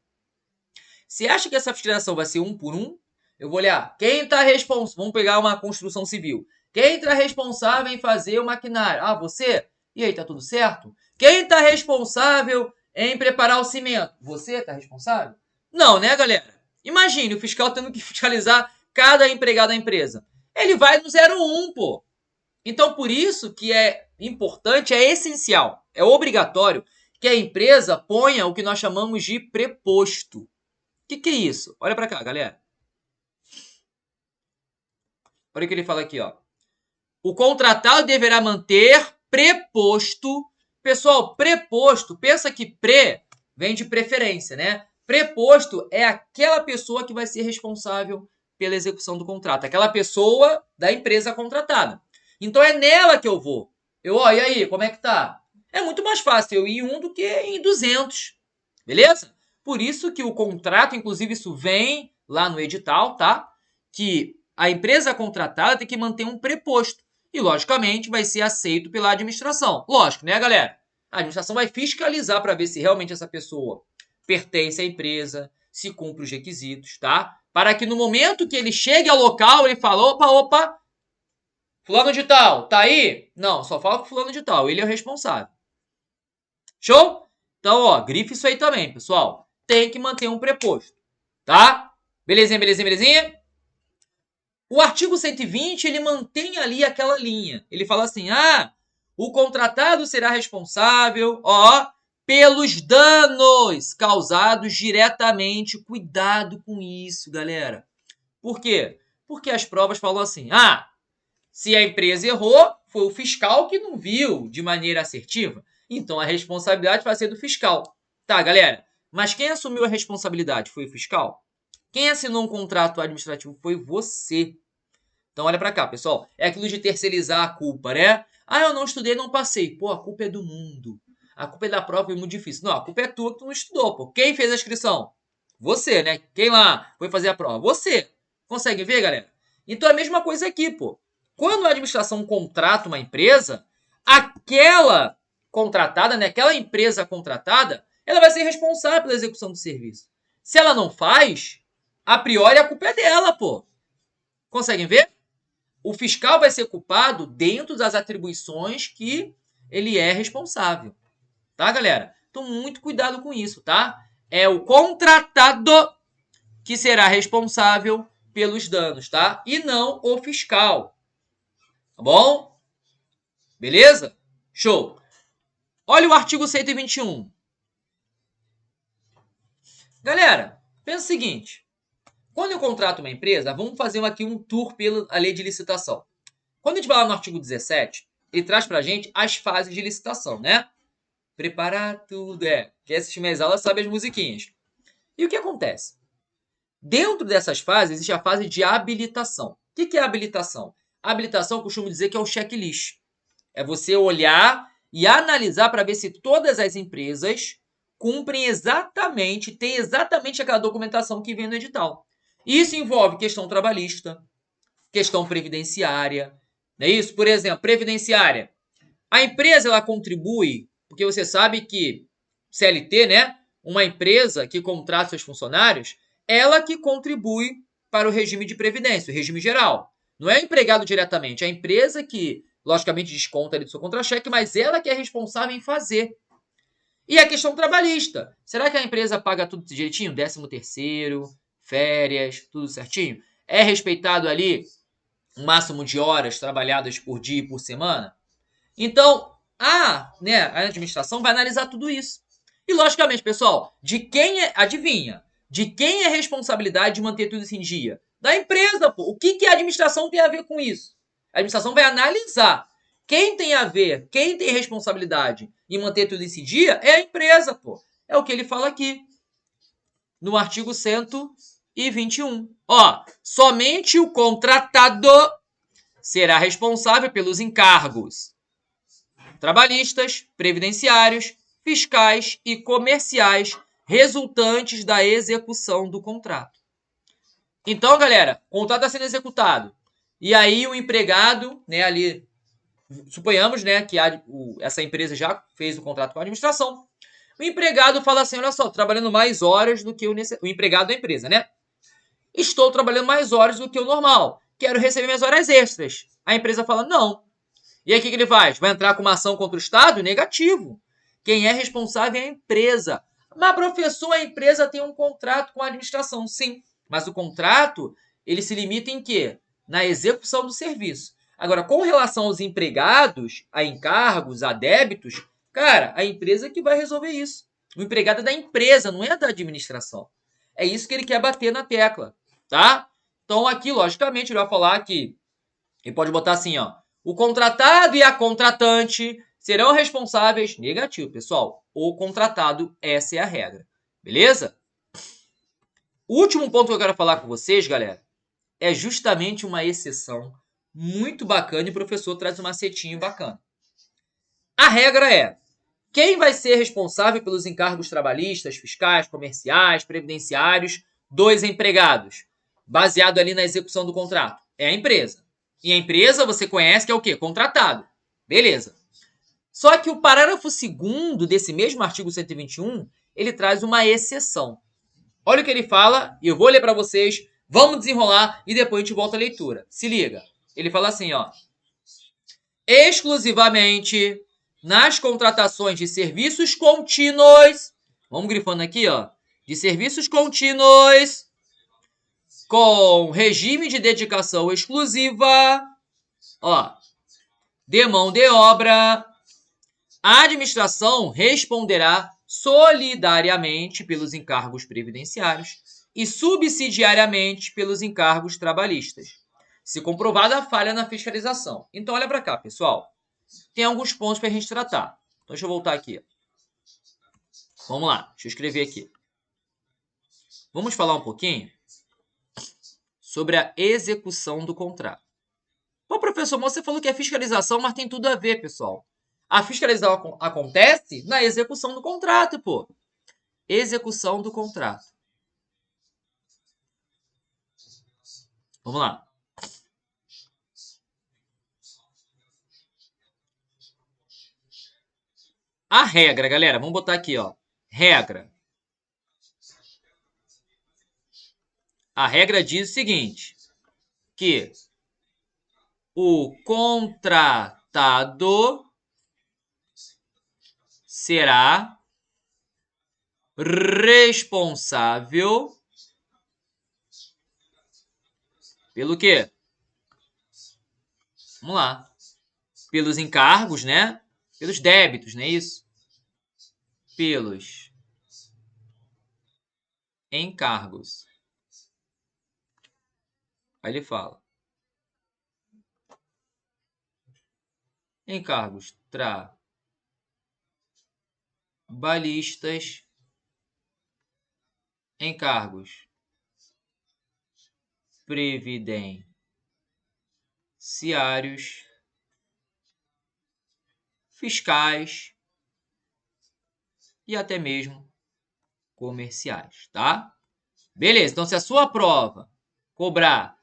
Você acha que essa fiscalização vai ser um por um? Eu vou olhar quem está responsável. Vamos pegar uma construção civil. Quem está responsável em fazer o maquinário? Ah, você? E aí, tá tudo certo? Quem está responsável em preparar o cimento? Você está responsável? Não, né, galera? Imagine o fiscal tendo que fiscalizar cada empregado da empresa. Ele vai no 01, pô. Então, por isso que é importante, é essencial, é obrigatório que a empresa ponha o que nós chamamos de preposto. O que é isso? Olha para cá, galera. Olha o que ele fala aqui, ó. O contratado deverá manter preposto. Pessoal, preposto, pensa que pré vem de preferência, né? Preposto é aquela pessoa que vai ser responsável pela execução do contrato, aquela pessoa da empresa contratada. Então é nela que eu vou. E aí, como é que tá? É muito mais fácil eu ir em 1 do que em 200. Beleza? Por isso que o contrato, inclusive isso vem lá no edital, tá? Que a empresa contratada tem que manter um preposto. E, logicamente, vai ser aceito pela administração. Lógico, né, galera? A administração vai fiscalizar para ver se realmente essa pessoa pertence à empresa, se cumpre os requisitos, tá? Para que no momento que ele chegue ao local, ele fale, opa, fulano de tal, tá aí? Não, só fala com fulano de tal, ele é o responsável. Show? Então, ó, grife isso aí também, pessoal. Tem que manter um preposto, tá? Belezinha, belezinha, belezinha? O artigo 120, ele mantém ali aquela linha. Ele fala assim, o contratado será responsável, pelos danos causados diretamente. Cuidado com isso, galera. Por quê? Porque as provas falam assim, se a empresa errou, foi o fiscal que não viu de maneira assertiva. Então, a responsabilidade vai ser do fiscal. Tá, galera? Mas quem assumiu a responsabilidade foi o fiscal? Quem assinou um contrato administrativo foi você. Então, olha para cá, pessoal. É aquilo de terceirizar a culpa, né? Eu não estudei, não passei. Pô, a culpa é do mundo. A culpa é da prova, é muito difícil. Não, a culpa é tua que tu não estudou, pô. Quem fez a inscrição? Você, né? Quem lá foi fazer a prova? Você. Consegue ver, galera? Então, é a mesma coisa aqui, pô. Quando a administração contrata uma empresa, aquela contratada, né? Aquela empresa contratada, ela vai ser responsável pela execução do serviço. Se ela não faz, a priori a culpa é dela, pô. Conseguem ver? O fiscal vai ser culpado dentro das atribuições que ele é responsável. Tá, galera? Então, muito cuidado com isso, tá? É o contratado que será responsável pelos danos, tá? E não o fiscal. Tá bom? Beleza? Show. Olha o artigo 121. Galera, pensa o seguinte. Quando eu contrato uma empresa, vamos fazer aqui um tour pela lei de licitação. Quando a gente vai lá no artigo 17, ele traz pra gente as fases de licitação, né? Preparar tudo, Quem assiste minhas aulas sabe as musiquinhas. E o que acontece? Dentro dessas fases, existe a fase de habilitação. O que é habilitação? A habilitação, eu costumo dizer que é o checklist. É você olhar e analisar para ver se todas as empresas cumprem exatamente, têm exatamente aquela documentação que vem no edital. Isso envolve questão trabalhista, questão previdenciária, não é isso? Por exemplo, previdenciária. A empresa ela contribui, porque você sabe que CLT, né? Uma empresa que contrata seus funcionários, ela que contribui para o regime de previdência, o regime geral. Não é o empregado diretamente, é a empresa que, logicamente, desconta ali do seu contra-cheque, mas ela que é responsável em fazer. E a questão trabalhista. Será que a empresa paga tudo direitinho? 13º, férias, tudo certinho? É respeitado ali o máximo de horas trabalhadas por dia e por semana? Então, a administração vai analisar tudo isso. E, logicamente, pessoal, adivinha, de quem é a responsabilidade de manter tudo isso em dia? Da empresa, pô. O que a administração tem a ver com isso? A administração vai analisar. Quem tem a ver, quem tem responsabilidade em manter tudo isso em dia é a empresa, pô. É o que ele fala aqui, no artigo 121. Somente o contratado será responsável pelos encargos trabalhistas, previdenciários, fiscais e comerciais resultantes da execução do contrato. Então, galera, o contrato está sendo executado. E aí o empregado, né, ali, suponhamos, né, que essa empresa já fez o contrato com a administração. O empregado fala assim, olha só, tô trabalhando mais horas do que o empregado da empresa, né? Estou trabalhando mais horas do que o normal. Quero receber minhas horas extras. A empresa fala, não. E aí o que ele faz? Vai entrar com uma ação contra o Estado? Negativo. Quem é responsável é a empresa. Mas, professor, a empresa tem um contrato com a administração. Sim, mas o contrato, ele se limita em quê? Na execução do serviço. Agora, com relação aos empregados, a encargos, a débitos, cara, a empresa que vai resolver isso. O empregado é da empresa, não é da administração. É isso que ele quer bater na tecla, tá? Então, aqui, logicamente, ele vai falar que ele pode botar assim, ó. O contratado e a contratante serão responsáveis. Negativo, pessoal. O contratado, essa é a regra. Beleza? O último ponto que eu quero falar com vocês, galera, é justamente uma exceção muito bacana e o professor traz um macetinho bacana. A regra é: quem vai ser responsável pelos encargos trabalhistas, fiscais, comerciais, previdenciários dos empregados? Baseado ali na execução do contrato. É a empresa. E a empresa você conhece que é o quê? Contratado. Beleza. Só que o parágrafo 2º desse mesmo artigo 121, ele traz uma exceção. Olha o que ele fala, e eu vou ler para vocês, vamos desenrolar e depois a gente volta à leitura. Se liga. Ele fala assim, ó. Exclusivamente nas contratações de serviços contínuos, vamos grifando aqui, ó, de serviços contínuos com regime de dedicação exclusiva, ó, de mão de obra, a administração responderá solidariamente pelos encargos previdenciários e subsidiariamente pelos encargos trabalhistas, se comprovada a falha na fiscalização. Então, olha para cá, pessoal. Tem alguns pontos para a gente tratar. Então, deixa eu voltar aqui. Vamos lá, deixa eu escrever aqui. Vamos falar um pouquinho sobre a execução do contrato. Pô, professor, você falou que é fiscalização, mas tem tudo a ver, pessoal. A fiscalização acontece na execução do contrato, pô. Execução do contrato. Vamos lá. A regra, galera, vamos botar aqui, ó. Regra. A regra diz o seguinte, que o contratado será responsável pelo quê? Vamos lá. Pelos encargos, né? Pelos débitos, não é isso? Pelos encargos. Aí ele fala. Encargos trabalhistas, encargos previdenciários, fiscais e até mesmo comerciais, tá? Beleza, então se a sua prova cobrar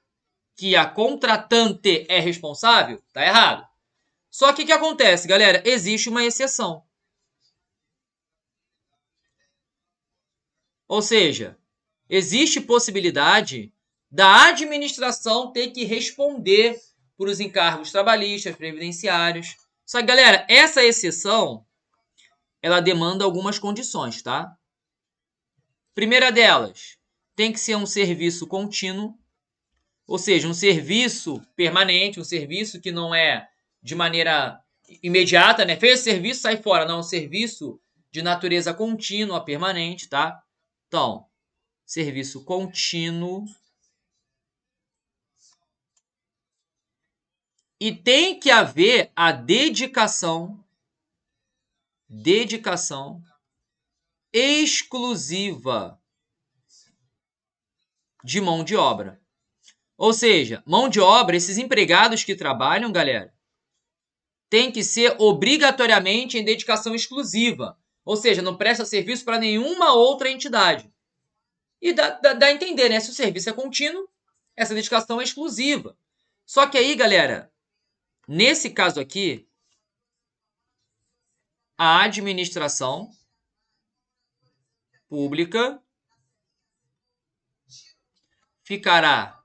que a contratante é responsável, tá errado. Só que o que acontece, galera? Existe uma exceção. Ou seja, existe possibilidade da administração ter que responder por os encargos trabalhistas, previdenciários. Só que, galera, essa exceção, ela demanda algumas condições, tá? Primeira delas, tem que ser um serviço contínuo, ou seja, um serviço permanente, um serviço que não é de maneira imediata, né? Fez o serviço, sai fora. Não, um serviço de natureza contínua, permanente, tá? Então, serviço contínuo. E tem que haver a dedicação exclusiva de mão de obra. Ou seja, mão de obra, esses empregados que trabalham, galera, tem que ser obrigatoriamente em dedicação exclusiva. Ou seja, não presta serviço para nenhuma outra entidade. E dá a entender, né? Se o serviço é contínuo, essa dedicação é exclusiva. Só que aí, galera, nesse caso aqui, a administração pública ficará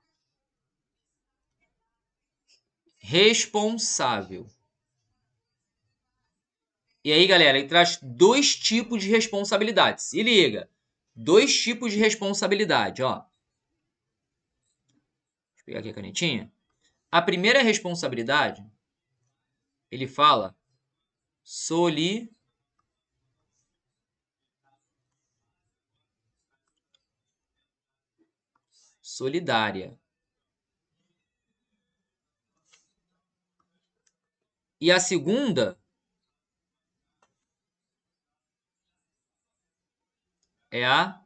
responsável. E aí, galera, ele traz 2 tipos de responsabilidade. Se liga. 2 tipos de responsabilidade, ó. Deixa eu pegar aqui a canetinha. A primeira responsabilidade, ele fala solidária. E a segunda é a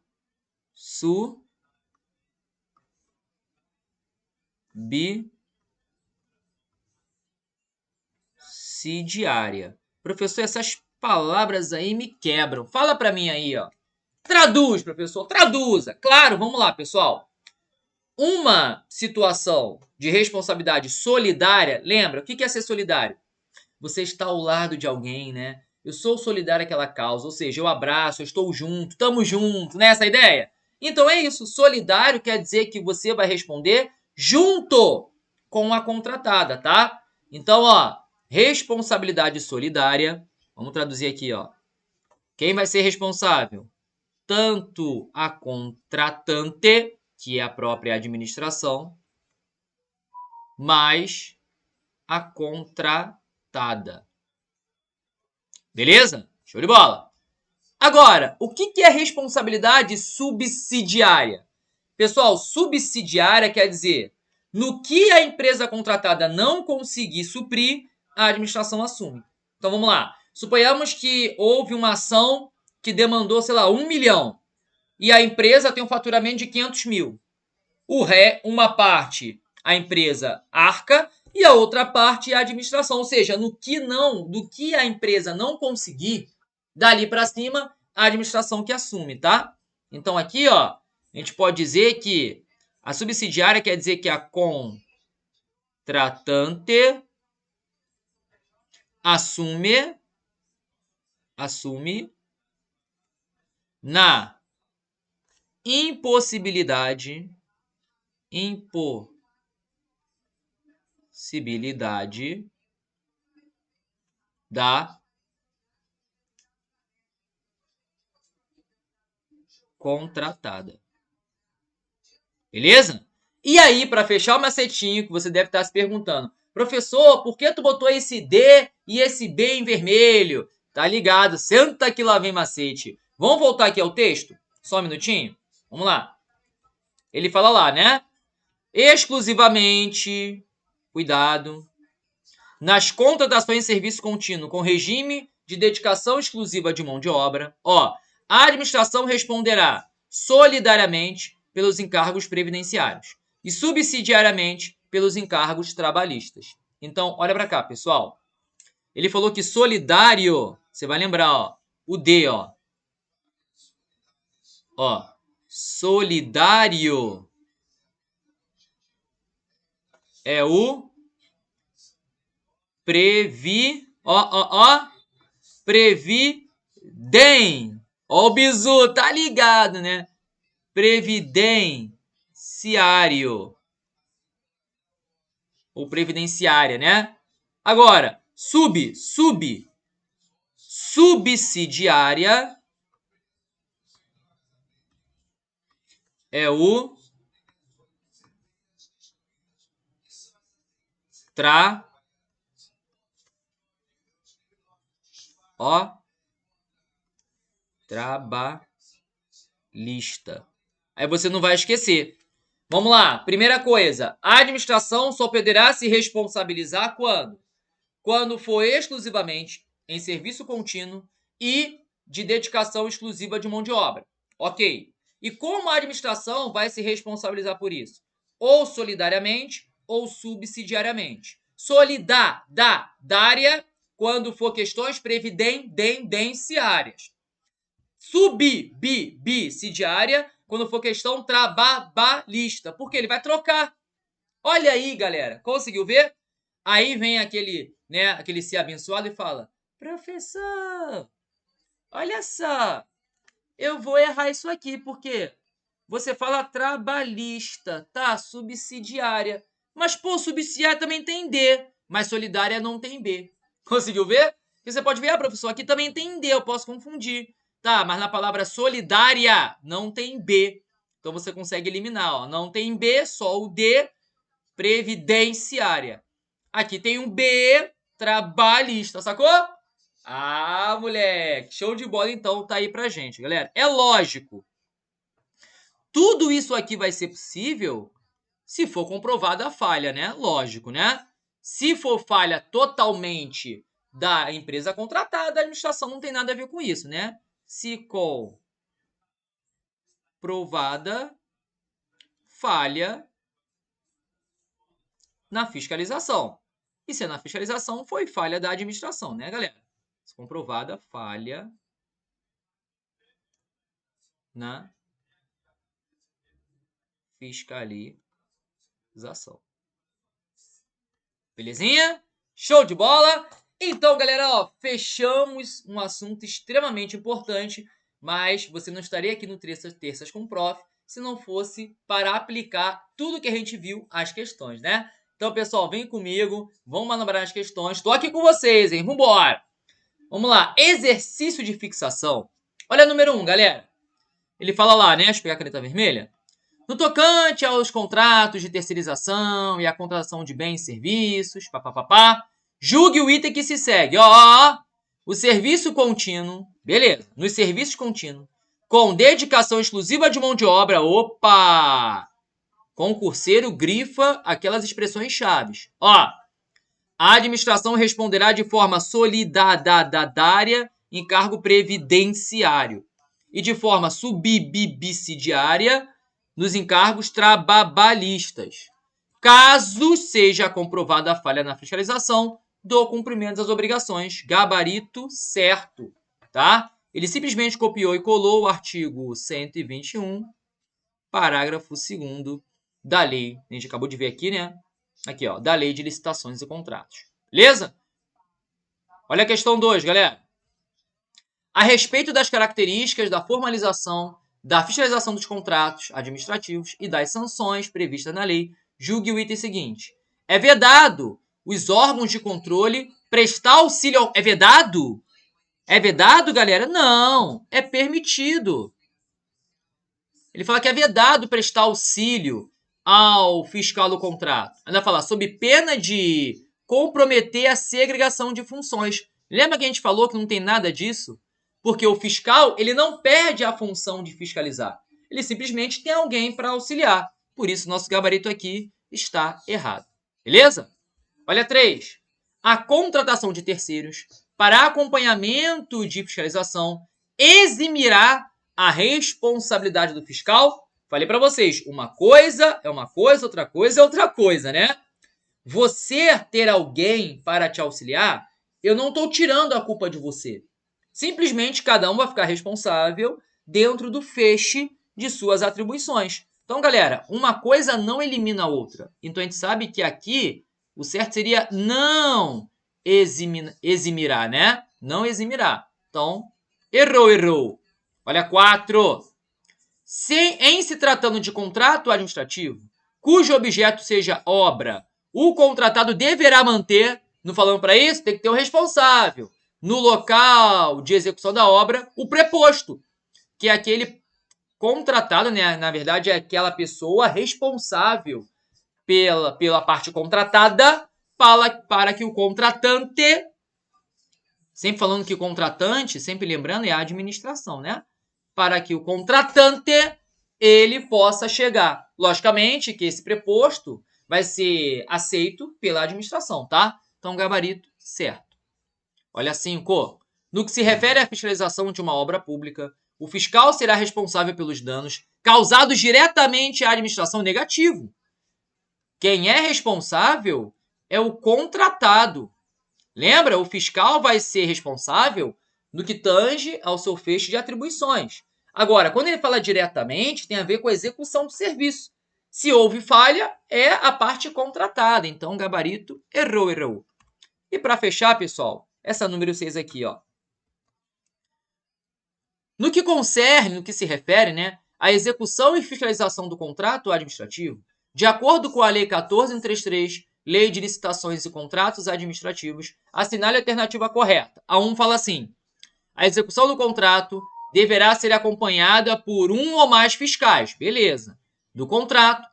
subsidiária. Professor, essas palavras aí me quebram. Fala para mim aí, ó. Traduz, professor, traduza. Claro, vamos lá, pessoal. Uma situação de responsabilidade solidária, lembra, o que é ser solidário? Você está ao lado de alguém, né? Eu sou solidário àquela causa, ou seja, eu abraço, eu estou junto, tamo junto, né? Essa ideia? Então é isso, solidário quer dizer que você vai responder junto com a contratada, tá? Então, ó, responsabilidade solidária, vamos traduzir aqui, ó. Quem vai ser responsável? Tanto a contratante, que é a própria administração, mais a contratada. Beleza? Show de bola. Agora, o que é responsabilidade subsidiária? Pessoal, subsidiária quer dizer no que a empresa contratada não conseguir suprir, a administração assume. Então vamos lá. Suponhamos que houve uma ação que demandou, sei lá, 1 milhão e a empresa tem um faturamento de 500 mil. Uma parte a empresa arca e a outra parte é a administração. Ou seja, do que a empresa não conseguir, dali para cima, a administração que assume, tá? Então aqui, ó, a gente pode dizer que a subsidiária quer dizer que a contratante assume na impossibilidade da contratada. Beleza? E aí, para fechar o macetinho, que você deve estar se perguntando, professor, por que tu botou esse D e esse B em vermelho? Tá ligado, senta que lá vem macete. Vamos voltar aqui ao texto? Só um minutinho. Vamos lá. Ele fala lá, né? Exclusivamente, cuidado, nas contratações de serviço contínuo com regime de dedicação exclusiva de mão de obra, ó, a administração responderá solidariamente pelos encargos previdenciários e subsidiariamente pelos encargos trabalhistas. Então, olha para cá, pessoal. Ele falou que solidário, você vai lembrar, ó, o D, ó. Ó, solidário é o previdem. Ó o bizu, tá ligado, né? Previdenciário. Ou previdenciária, né? Agora, subsidiária é o trabalhista. Aí você não vai esquecer. Vamos lá. Primeira coisa, a administração só poderá se responsabilizar quando? Quando for exclusivamente em serviço contínuo e de dedicação exclusiva de mão de obra. Ok. E como a administração vai se responsabilizar por isso? Ou solidariamente ou subsidiariamente. Solidária quando for questões previdenciárias. Subsidiária quando for questão trabalhista, porque ele vai trocar. Olha aí, galera, conseguiu ver? Aí vem aquele ser abençoado e fala: professor, olha só, eu vou errar isso aqui, porque você fala trabalhista, tá? Subsidiária. Mas, pô, subsidiária também tem D, mas solidária não tem B. Conseguiu ver? E você pode ver, professor, aqui também tem D, eu posso confundir. Tá, mas na palavra solidária não tem B. Então você consegue eliminar, ó. Não tem B, só o D, previdenciária. Aqui tem um B, trabalhista, sacou? Ah, moleque, show de bola então, tá aí pra gente, galera. É lógico. Tudo isso aqui vai ser possível se for comprovada a falha, né? Lógico, né? Se for falha totalmente da empresa contratada, a administração não tem nada a ver com isso, né? Se comprovada falha na fiscalização. E se é na fiscalização, foi falha da administração, né, galera? Se comprovada falha na fiscalização. Belezinha? Show de bola? Então, galera, ó, fechamos um assunto extremamente importante, mas você não estaria aqui no Terças com o Prof se não fosse para aplicar tudo que a gente viu às questões, né? Então, pessoal, vem comigo, vamos manobrar as questões. Estou aqui com vocês, hein? Vambora! Vamos lá, exercício de fixação. Olha o número 1, galera. Ele fala lá, né? Deixa eu pegar a caneta vermelha. No tocante aos contratos de terceirização e a contratação de bens e serviços, julgue o item que se segue. O serviço contínuo, beleza, nos serviços contínuos, com dedicação exclusiva de mão de obra, concurseiro grifa aquelas expressões chaves. A administração responderá de forma solidária em cargo previdenciário e de forma subsidiária nos encargos trabalhistas, caso seja comprovada a falha na fiscalização do cumprimento das obrigações. Gabarito certo, tá? Ele simplesmente copiou e colou o artigo 121, parágrafo 2º da lei. A gente acabou de ver aqui, né? Aqui, ó, da lei de licitações e contratos. Beleza? Olha a questão 2, galera. A respeito das características da formalização da fiscalização dos contratos administrativos e das sanções previstas na lei, julgue o item seguinte. É vedado os órgãos de controle prestar auxílio... É vedado? É vedado, galera? Não, é permitido. Ele fala que é vedado prestar auxílio ao fiscal do contrato. Ainda fala sob pena de comprometer a segregação de funções. Lembra que a gente falou que não tem nada disso? Porque o fiscal, ele não perde a função de fiscalizar. Ele simplesmente tem alguém para auxiliar. Por isso, nosso gabarito aqui está errado. Beleza? Olha 3. A contratação de terceiros para acompanhamento de fiscalização eximirá a responsabilidade do fiscal. Falei para vocês, uma coisa é uma coisa, outra coisa é outra coisa, né? Você ter alguém para te auxiliar, eu não estou tirando a culpa de você. Simplesmente cada um vai ficar responsável dentro do feixe de suas atribuições. Então, galera, uma coisa não elimina a outra. Então, a gente sabe que aqui o certo seria não eximirá, né? Não eximirá. Então, errou. Olha 4. Em se tratando de contrato administrativo, cujo objeto seja obra, o contratado deverá manter, não falando para isso, tem que ter o responsável. No local de execução da obra, o preposto, que é aquele contratado, né? Na verdade, é aquela pessoa responsável pela parte contratada para que o contratante, sempre falando que o contratante, sempre lembrando, é a administração, né? Para que o contratante, ele possa chegar. Logicamente que esse preposto vai ser aceito pela administração, tá? Então, gabarito certo. Olha 5. No que se refere à fiscalização de uma obra pública, o fiscal será responsável pelos danos causados diretamente à administração. Negativo. Quem é responsável é o contratado. Lembra? O fiscal vai ser responsável no que tange ao seu feixe de atribuições. Agora, quando ele fala diretamente, tem a ver com a execução do serviço. Se houve falha, é a parte contratada. Então, gabarito, errou. E para fechar, pessoal, essa número 6 aqui, ó. No que se refere, né, à execução e fiscalização do contrato administrativo, de acordo com a Lei 14.133, Lei de Licitações e Contratos Administrativos, assinale a alternativa correta. A 1 fala assim: a execução do contrato deverá ser acompanhada por um ou mais fiscais, beleza, do contrato,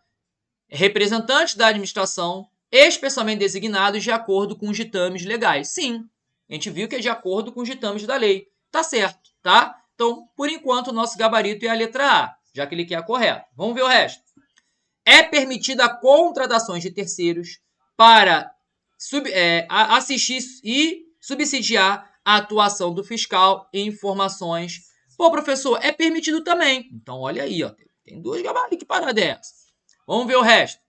representantes da administração, especialmente designados de acordo com os ditames legais. Sim, a gente viu que é de acordo com os ditames da lei. Tá certo, tá? Então, por enquanto, o nosso gabarito é a letra A, já que ele quer a correta. Vamos ver o resto. É permitida contratações de terceiros para assistir e subsidiar a atuação do fiscal em informações. Pô, professor, é permitido também. Então, olha aí, ó, tem duas gabaritos. Que parada é essa? Vamos ver o resto.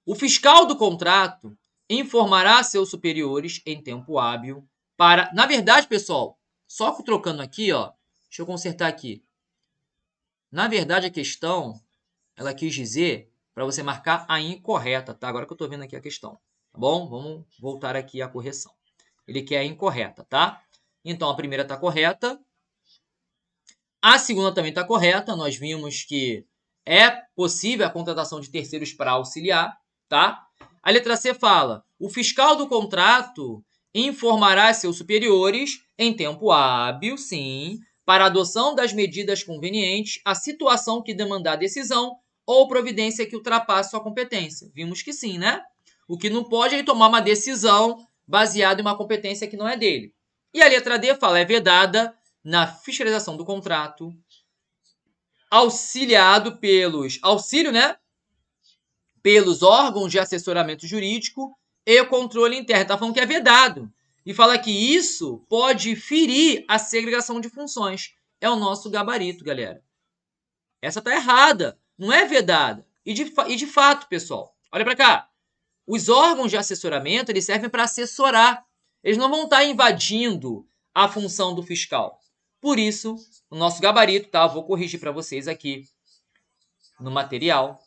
O fiscal do contrato informará seus superiores em tempo hábil para... Na verdade, pessoal, só trocando aqui, ó, deixa eu consertar aqui. Na verdade, a questão, ela quis dizer para você marcar a incorreta, tá? Agora que eu tô vendo aqui a questão, tá bom? Vamos voltar aqui à correção. Ele quer a incorreta, tá? Então, a primeira tá correta. A segunda também tá correta. Nós vimos que é possível a contratação de terceiros para auxiliar, tá? A letra C fala: o fiscal do contrato informará seus superiores em tempo hábil, sim, para a adoção das medidas convenientes à situação que demandar decisão ou providência que ultrapasse sua competência. Vimos que sim, né? O que não pode é ele tomar uma decisão baseada em uma competência que não é dele. E a letra D fala: é vedada na fiscalização do contrato, auxiliado pelos órgãos de assessoramento jurídico e controle interno. Tá falando que é vedado. E fala que isso pode ferir a segregação de funções. É o nosso gabarito, galera. Essa tá errada. Não é vedada. E de fato, pessoal, olha para cá. Os órgãos de assessoramento, eles servem para assessorar. Eles não vão estar invadindo a função do fiscal. Por isso, o nosso gabarito, tá? Vou corrigir para vocês aqui no material.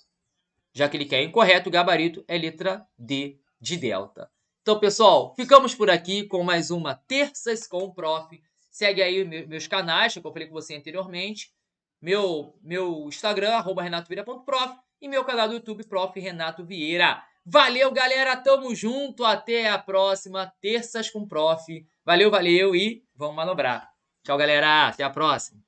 Já que ele quer incorreto, o gabarito é letra D de delta. Então, pessoal, ficamos por aqui com mais uma Terças com o Prof. Segue aí meus canais, que eu falei com você anteriormente. Meu Instagram, @renatovieira.prof. E meu canal do YouTube, Prof. Renato Vieira. Valeu, galera. Tamo junto. Até a próxima. Terças com o Prof. Valeu e vamos manobrar. Tchau, galera. Até a próxima.